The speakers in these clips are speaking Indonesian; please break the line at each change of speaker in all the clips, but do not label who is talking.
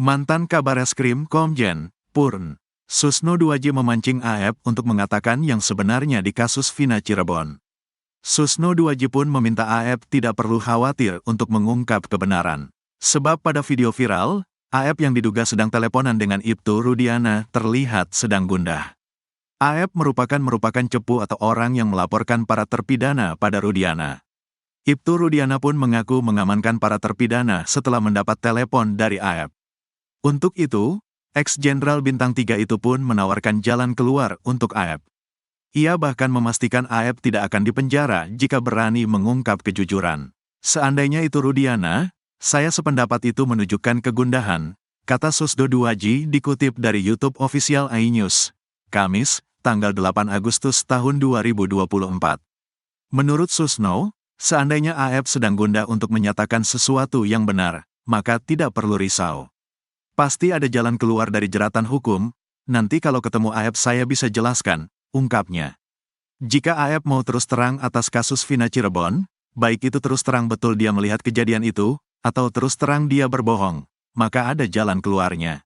Mantan Kabareskrim Komjen, Purn, Susno Duaji memancing AF untuk mengatakan yang sebenarnya di kasus Vina Cirebon. Susno Duaji pun meminta AF tidak perlu khawatir untuk mengungkap kebenaran. Sebab pada video viral, AF yang diduga sedang teleponan dengan Ibtu Rudiana terlihat sedang gundah. AF merupakan cepu atau orang yang melaporkan para terpidana pada Rudiana. Ibtu Rudiana pun mengaku mengamankan para terpidana setelah mendapat telepon dari AF. Untuk itu, ex-jenderal bintang 3 itu pun menawarkan jalan keluar untuk AF. Ia bahkan memastikan AF tidak akan dipenjara jika berani mengungkap kejujuran. Seandainya itu Rudiana, saya sependapat itu menunjukkan kegundahan, kata Susno Duaji dikutip dari YouTube official iNews, Kamis, tanggal 8 Agustus tahun 2024. Menurut Susno, seandainya AF sedang gundah untuk menyatakan sesuatu yang benar, maka tidak perlu risau. Pasti ada jalan keluar dari jeratan hukum, nanti kalau ketemu AF saya bisa jelaskan, ungkapnya. Jika AF mau terus terang atas kasus Vina Cirebon, baik itu terus terang betul dia melihat kejadian itu, atau terus terang dia berbohong, maka ada jalan keluarnya.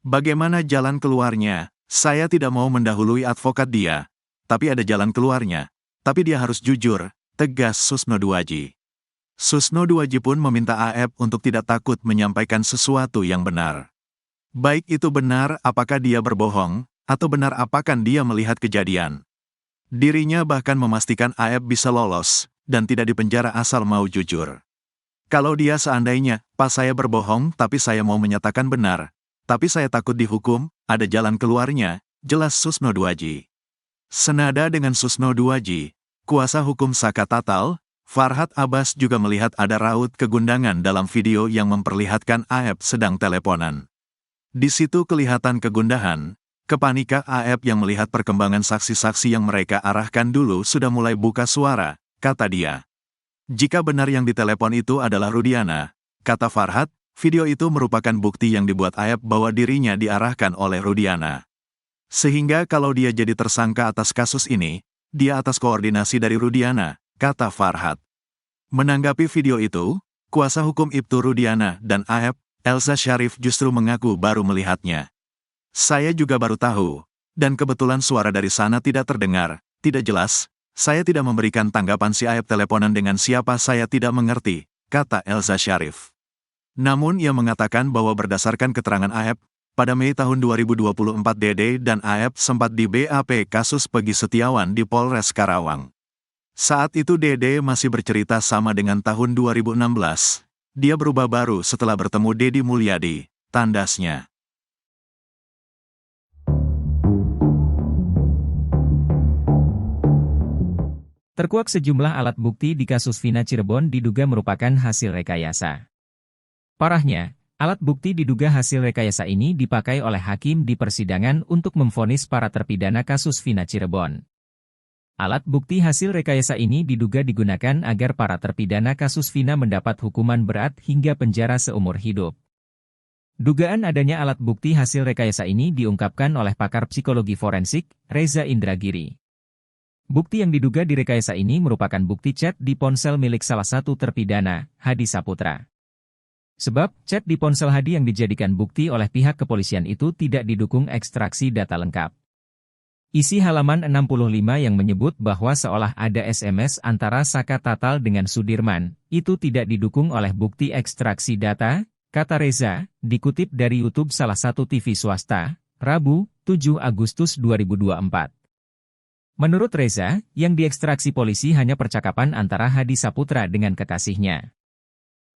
Bagaimana jalan keluarnya? Saya tidak mau mendahului advokat dia, tapi ada jalan keluarnya. Tapi dia harus jujur, tegas Susno Duaji. Susno Duaji pun meminta AF untuk tidak takut menyampaikan sesuatu yang benar. Baik itu benar apakah dia berbohong, atau benar apakah dia melihat kejadian. Dirinya bahkan memastikan AF bisa lolos, dan tidak dipenjara asal mau jujur. Kalau dia seandainya, pas saya berbohong tapi saya mau menyatakan benar, tapi saya takut dihukum, ada jalan keluarnya, jelas Susno Duaji. Senada dengan Susno Duaji, kuasa hukum Saka Tatal, Farhad Abbas juga melihat ada raut kegundangan dalam video yang memperlihatkan AF sedang teleponan. Di situ kelihatan kegundahan, kepanikan AF yang melihat perkembangan saksi-saksi yang mereka arahkan dulu sudah mulai buka suara, kata dia. Jika benar yang ditelepon itu adalah Rudiana, kata Farhad, video itu merupakan bukti yang dibuat AF bahwa dirinya diarahkan oleh Rudiana. Sehingga kalau dia jadi tersangka atas kasus ini, dia atas koordinasi dari Rudiana, kata Farhad. Menanggapi video itu, kuasa hukum Ibtu Rudiana dan AF, Elza Syarif justru mengaku baru melihatnya. Saya juga baru tahu, dan kebetulan suara dari sana tidak terdengar, tidak jelas, saya tidak memberikan tanggapan si AF teleponan dengan siapa saya tidak mengerti, kata Elza Syarif. Namun ia mengatakan bahwa berdasarkan keterangan AF, pada Mei tahun 2024 Dede dan AF sempat di BAP kasus Pegi Setiawan di Polres Karawang. Saat itu Dede masih bercerita sama dengan tahun 2016. Dia berubah baru setelah bertemu Deddy Mulyadi, tandasnya.
Terkuak sejumlah alat bukti di kasus Vina Cirebon diduga merupakan hasil rekayasa. Parahnya, alat bukti diduga hasil rekayasa ini dipakai oleh hakim di persidangan untuk memvonis para terpidana kasus Vina Cirebon. Alat bukti hasil rekayasa ini diduga digunakan agar para terpidana kasus Vina mendapat hukuman berat hingga penjara seumur hidup. Dugaan adanya alat bukti hasil rekayasa ini diungkapkan oleh pakar psikologi forensik, Reza Indragiri. Bukti yang diduga direkayasa ini merupakan bukti chat di ponsel milik salah satu terpidana, Hadi Saputra. Sebab, chat di ponsel Hadi yang dijadikan bukti oleh pihak kepolisian itu tidak didukung ekstraksi data lengkap. Isi halaman 65 yang menyebut bahwa seolah ada SMS antara Saka Tatal dengan Sudirman, itu tidak didukung oleh bukti ekstraksi data, kata Reza, dikutip dari YouTube salah satu TV swasta, Rabu, 7 Agustus 2024. Menurut Reza, yang diekstraksi polisi hanya percakapan antara Hadi Saputra dengan kekasihnya.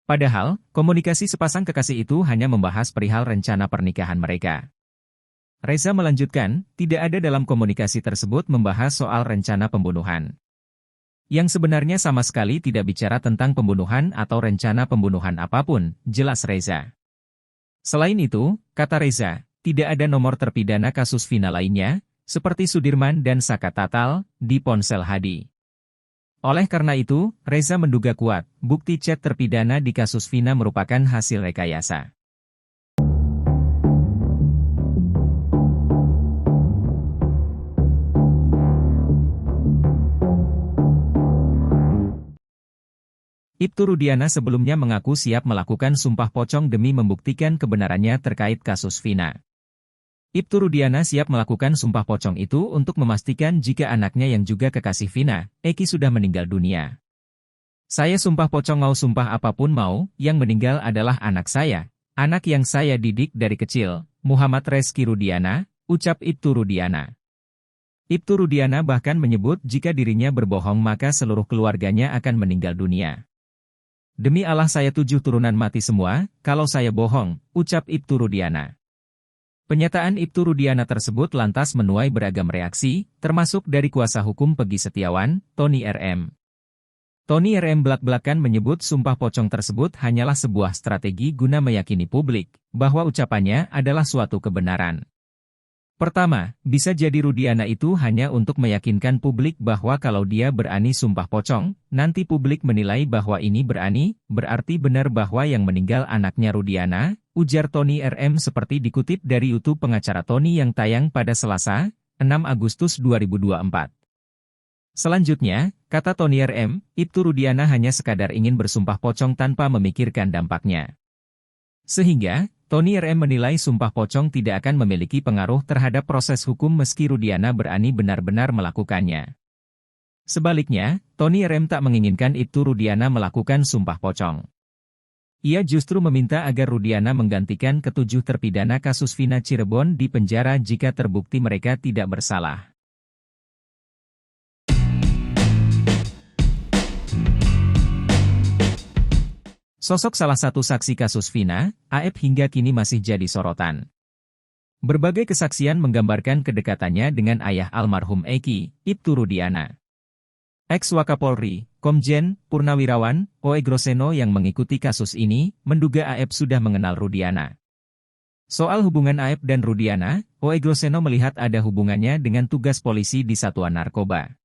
Padahal, komunikasi sepasang kekasih itu hanya membahas perihal rencana pernikahan mereka. Reza melanjutkan, tidak ada dalam komunikasi tersebut membahas soal rencana pembunuhan. Yang sebenarnya sama sekali tidak bicara tentang pembunuhan atau rencana pembunuhan apapun, jelas Reza. Selain itu, kata Reza, tidak ada nomor terpidana kasus Vina lainnya, seperti Sudirman dan Saka Tatal, di ponsel Hadi. Oleh karena itu, Reza menduga kuat, bukti chat terpidana di kasus Vina merupakan hasil rekayasa. Ibtu Rudiana sebelumnya mengaku siap melakukan sumpah pocong demi membuktikan kebenarannya terkait kasus Vina. Ibtu Rudiana siap melakukan sumpah pocong itu untuk memastikan jika anaknya yang juga kekasih Vina, Eki sudah meninggal dunia. Saya sumpah pocong mau sumpah apapun mau, yang meninggal adalah anak saya, anak yang saya didik dari kecil, Muhammad Reski Rudiana, ucap Ibtu Rudiana. Ibtu Rudiana bahkan menyebut jika dirinya berbohong maka seluruh keluarganya akan meninggal dunia. Demi Allah saya 7 turunan mati semua, kalau saya bohong, ucap Ibtu Rudiana. Pernyataan Ibtu Rudiana tersebut lantas menuai beragam reaksi, termasuk dari kuasa hukum Peggy Setiawan, Tony RM. Tony RM belak-belakan menyebut sumpah pocong tersebut hanyalah sebuah strategi guna meyakini publik, bahwa ucapannya adalah suatu kebenaran. Pertama, bisa jadi Rudiana itu hanya untuk meyakinkan publik bahwa kalau dia berani sumpah pocong, nanti publik menilai bahwa ini berani, berarti benar bahwa yang meninggal anaknya Rudiana, ujar Tony RM seperti dikutip dari YouTube pengacara Tony yang tayang pada Selasa, 6 Agustus 2024. Selanjutnya, kata Tony RM, Ibtu Rudiana hanya sekadar ingin bersumpah pocong tanpa memikirkan dampaknya. Sehingga, Tony RM menilai sumpah pocong tidak akan memiliki pengaruh terhadap proses hukum meski Rudiana berani benar-benar melakukannya. Sebaliknya, Tony RM tak menginginkan Ibtu Rudiana melakukan sumpah pocong. Ia justru meminta agar Rudiana menggantikan ke-7 terpidana kasus Vina Cirebon di penjara jika terbukti mereka tidak bersalah. Sosok salah satu saksi kasus Vina, AF hingga kini masih jadi sorotan. Berbagai kesaksian menggambarkan kedekatannya dengan ayah almarhum Eki, Ibtu Rudiana. Ex-Wakapolri, Komjen, Purnawirawan, Oe Groseno yang mengikuti kasus ini, menduga AF sudah mengenal Rudiana. Soal hubungan AF dan Rudiana, Oe Groseno melihat ada hubungannya dengan tugas polisi di Satuan Narkoba.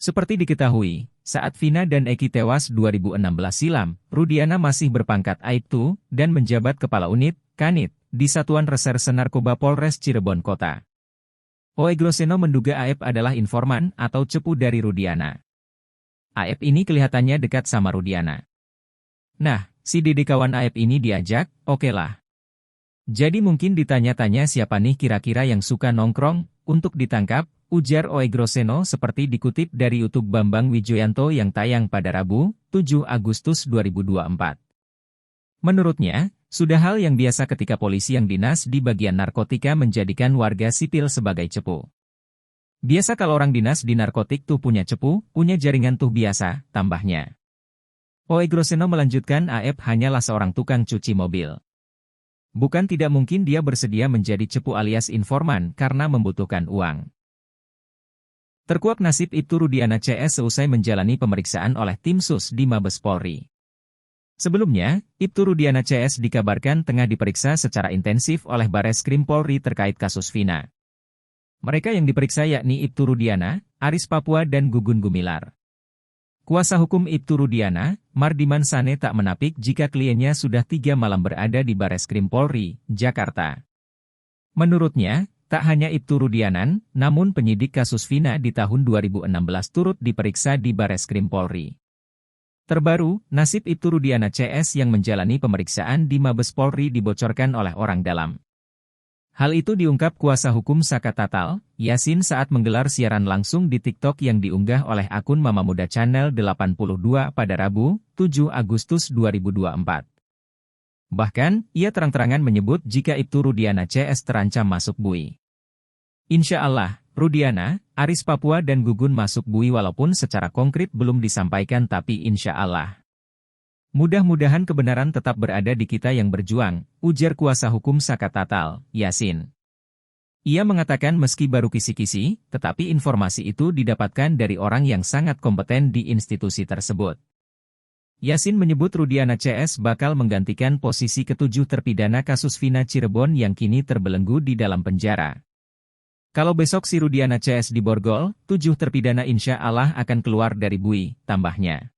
Seperti diketahui, saat Vina dan Eki tewas 2016 silam, Rudiana masih berpangkat Aibtu dan menjabat Kepala Unit, Kanit, di Satuan Reserse Narkoba Polres Cirebon Kota. Oe Groseno menduga AF adalah informan atau cepu dari Rudiana. AF ini kelihatannya dekat sama Rudiana. Nah, si Dede kawan AF ini diajak, okelah. Jadi mungkin ditanya-tanya siapa nih kira-kira yang suka nongkrong, untuk ditangkap, ujar Oe Groseno seperti dikutip dari YouTube Bambang Wijoyanto yang tayang pada Rabu, 7 Agustus 2024. Menurutnya, sudah hal yang biasa ketika polisi yang dinas di bagian narkotika menjadikan warga sipil sebagai cepu. Biasa kalau orang dinas di narkotik tuh punya cepu, punya jaringan tuh biasa, tambahnya. Oe Groseno melanjutkan AF hanyalah seorang tukang cuci mobil. Bukan tidak mungkin dia bersedia menjadi cepu alias informan karena membutuhkan uang. Terkuak nasib Ibtu Rudiana CS seusai menjalani pemeriksaan oleh tim sus di Mabes Polri. Sebelumnya, Ibtu Rudiana CS dikabarkan tengah diperiksa secara intensif oleh Bareskrim Polri terkait kasus Vina. Mereka yang diperiksa yakni Ibtu Rudiana, Aris Papua dan Gugun Gumilar. Kuasa hukum Ibtu Rudiana, Mardiman Sane tak menapik jika kliennya sudah 3 malam berada di Bareskrim Polri, Jakarta. Menurutnya, tak hanya Ibtu Rudianan, namun penyidik kasus Vina di tahun 2016 turut diperiksa di Bareskrim Polri. Terbaru, nasib Ibtu Rudiana CS yang menjalani pemeriksaan di Mabes Polri dibocorkan oleh orang dalam. Hal itu diungkap kuasa hukum Saka Tatal, Yasin saat menggelar siaran langsung di TikTok yang diunggah oleh akun Mama Muda Channel 82 pada Rabu, 7 Agustus 2024. Bahkan, ia terang-terangan menyebut jika Ibtu Rudiana CS terancam masuk bui. Insya Allah, Rudiana, Aris Papua dan Gugun masuk bui walaupun secara konkret belum disampaikan tapi insya Allah. Mudah-mudahan kebenaran tetap berada di kita yang berjuang, ujar kuasa hukum Saka Tatal, Yasin. Ia mengatakan meski baru kisi-kisi, tetapi informasi itu didapatkan dari orang yang sangat kompeten di institusi tersebut. Yasin menyebut Rudiana CS bakal menggantikan posisi ke-7 terpidana kasus Vina Cirebon yang kini terbelenggu di dalam penjara. Kalau besok si Rudiana CS diborgol, 7 terpidana insya Allah akan keluar dari bui, tambahnya.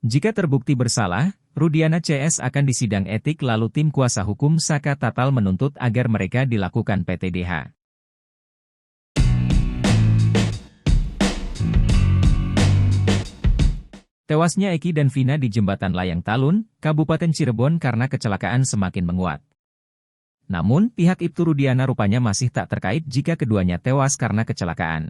Jika terbukti bersalah, Rudiana CS akan disidang etik lalu tim kuasa hukum Saka Tatal menuntut agar mereka dilakukan PTDH. Tewasnya Eki dan Vina di Jembatan Layang Talun, Kabupaten Cirebon karena kecelakaan semakin menguat. Namun, pihak Ibtu Rudiana rupanya masih tak terkait jika keduanya tewas karena kecelakaan.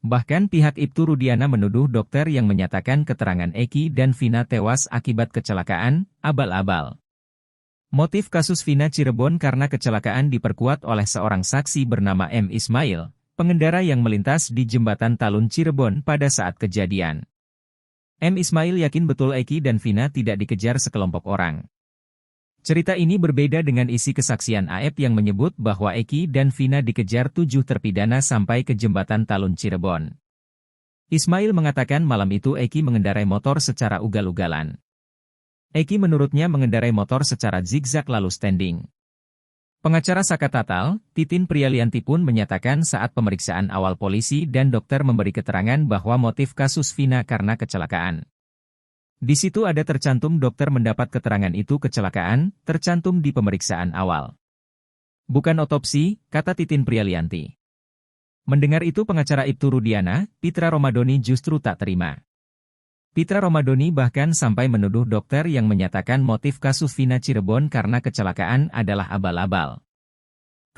Bahkan pihak Ibtu Rudiana menuduh dokter yang menyatakan keterangan Eki dan Vina tewas akibat kecelakaan, abal-abal. Motif kasus Vina Cirebon karena kecelakaan diperkuat oleh seorang saksi bernama M. Ismail, pengendara yang melintas di Jembatan Talun Cirebon pada saat kejadian. M. Ismail yakin betul Eki dan Vina tidak dikejar sekelompok orang. Cerita ini berbeda dengan isi kesaksian AEP yang menyebut bahwa Eki dan Vina dikejar 7 terpidana sampai ke Jembatan Talun Cirebon. Ismail mengatakan malam itu Eki mengendarai motor secara ugal-ugalan. Eki menurutnya mengendarai motor secara zigzag lalu standing. Pengacara Saka Tatal, Titin Prialianti pun menyatakan saat pemeriksaan awal polisi dan dokter memberi keterangan bahwa motif kasus Vina karena kecelakaan. Di situ ada tercantum dokter mendapat keterangan itu kecelakaan, tercantum di pemeriksaan awal. Bukan otopsi, kata Titin Prialianti. Mendengar itu pengacara Ibtu Rudiana, Pitra Romadoni justru tak terima. Pitra Romadoni bahkan sampai menuduh dokter yang menyatakan motif kasus Vina Cirebon karena kecelakaan adalah abal-abal.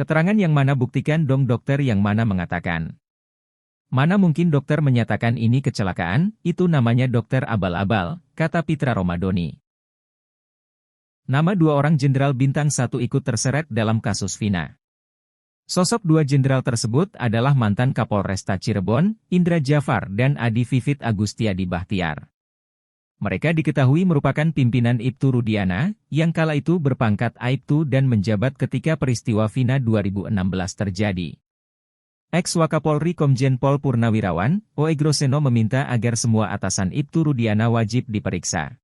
Keterangan yang mana buktikan dong dokter yang mana mengatakan. Mana mungkin dokter menyatakan ini kecelakaan, itu namanya dokter abal-abal, kata Pitra Romadoni. Nama 2 orang jenderal bintang 1 ikut terseret dalam kasus Vina. Sosok 2 jenderal tersebut adalah mantan Kapolresta Cirebon, Indra Jafar dan Adi Vivit Agustiadi Bahtiar. Mereka diketahui merupakan pimpinan Ibtu Rudiana, yang kala itu berpangkat Aibtu dan menjabat ketika peristiwa Vina 2016 terjadi. Ex-Wakapolri Komjen Pol Purnawirawan, Oegroseno meminta agar semua atasan Ibtu Rudiana wajib diperiksa.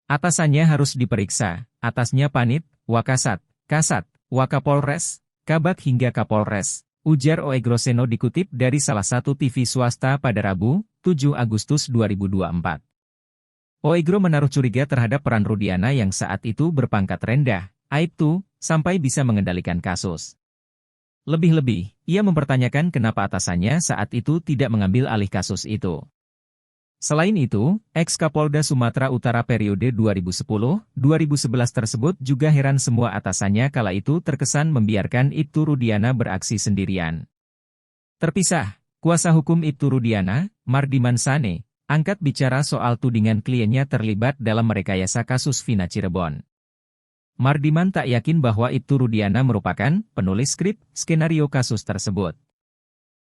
Atasannya harus diperiksa, atasnya Panit, Wakasat, Kasat, Wakapolres, Kabak hingga Kapolres, ujar Oegroseno dikutip dari salah satu TV swasta pada Rabu, 7 Agustus 2024. Oegro menaruh curiga terhadap peran Rudiana yang saat itu berpangkat rendah, Aibtu, sampai bisa mengendalikan kasus. Lebih-lebih, ia mempertanyakan kenapa atasannya saat itu tidak mengambil alih kasus itu. Selain itu, ex-Kapolda Sumatera Utara periode 2010-2011 tersebut juga heran semua atasannya kala itu terkesan membiarkan Ibtu Rudiana beraksi sendirian. Terpisah, kuasa hukum Ibtu Rudiana, Mardiman Sane, angkat bicara soal tudingan kliennya terlibat dalam merekayasa kasus Vina Cirebon. Mardiman tak yakin bahwa Ibtu Rudiana merupakan penulis skrip skenario kasus tersebut.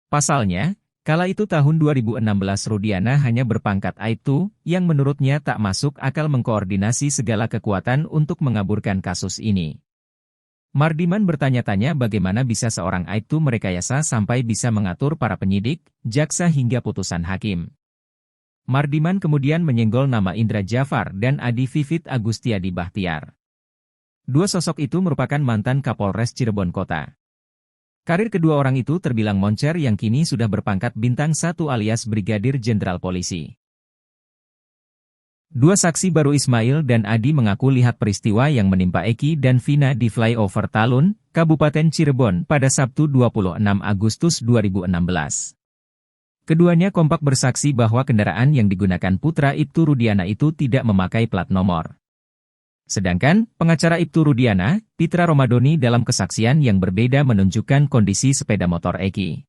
Pasalnya, kala itu tahun 2016 Rudiana hanya berpangkat Aibtu, yang menurutnya tak masuk akal mengkoordinasi segala kekuatan untuk mengaburkan kasus ini. Mardiman bertanya-tanya bagaimana bisa seorang Aibtu merekayasa sampai bisa mengatur para penyidik, jaksa hingga putusan hakim. Mardiman kemudian menyenggol nama Indra Jafar dan Adi Vivit Agustiadi Bahtiar. 2 sosok itu merupakan mantan Kapolres Cirebon Kota. Karir kedua orang itu terbilang moncer yang kini sudah berpangkat bintang 1 alias Brigadir Jenderal Polisi. 2 saksi baru Ismail dan Adi mengaku lihat peristiwa yang menimpa Eki dan Vina di flyover Talun, Kabupaten Cirebon pada Sabtu 26 Agustus 2016. Keduanya kompak bersaksi bahwa kendaraan yang digunakan putra Ibtu Rudiana itu tidak memakai plat nomor. Sedangkan, pengacara Ibtu Rudiana, Pitra Romadoni dalam kesaksian yang berbeda menunjukkan kondisi sepeda motor Eki.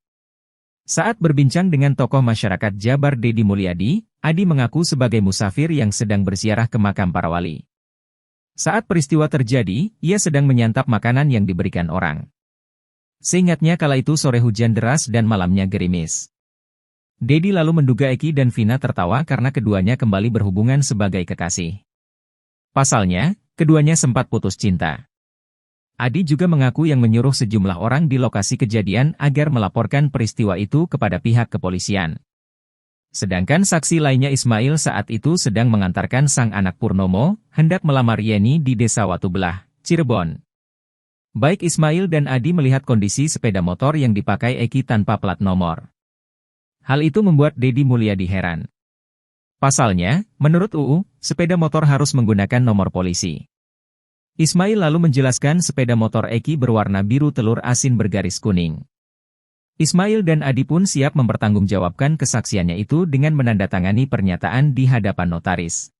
Saat berbincang dengan tokoh masyarakat Jabar Dedi Mulyadi, Adi mengaku sebagai musafir yang sedang berziarah ke makam para wali. Saat peristiwa terjadi, ia sedang menyantap makanan yang diberikan orang. Seingatnya kala itu sore hujan deras dan malamnya gerimis. Dedi lalu menduga Eki dan Vina tertawa karena keduanya kembali berhubungan sebagai kekasih. Pasalnya, keduanya sempat putus cinta. Adi juga mengaku yang menyuruh sejumlah orang di lokasi kejadian agar melaporkan peristiwa itu kepada pihak kepolisian. Sedangkan saksi lainnya Ismail saat itu sedang mengantarkan sang anak Purnomo, hendak melamar Yeni di Desa Watubelah, Cirebon. Baik Ismail dan Adi melihat kondisi sepeda motor yang dipakai Eki tanpa plat nomor. Hal itu membuat Dedi Mulyadi heran. Pasalnya, menurut UU, sepeda motor harus menggunakan nomor polisi. Ismail lalu menjelaskan sepeda motor Eki berwarna biru telur asin bergaris kuning. Ismail dan Adi pun siap mempertanggungjawabkan kesaksiannya itu dengan menandatangani pernyataan di hadapan notaris.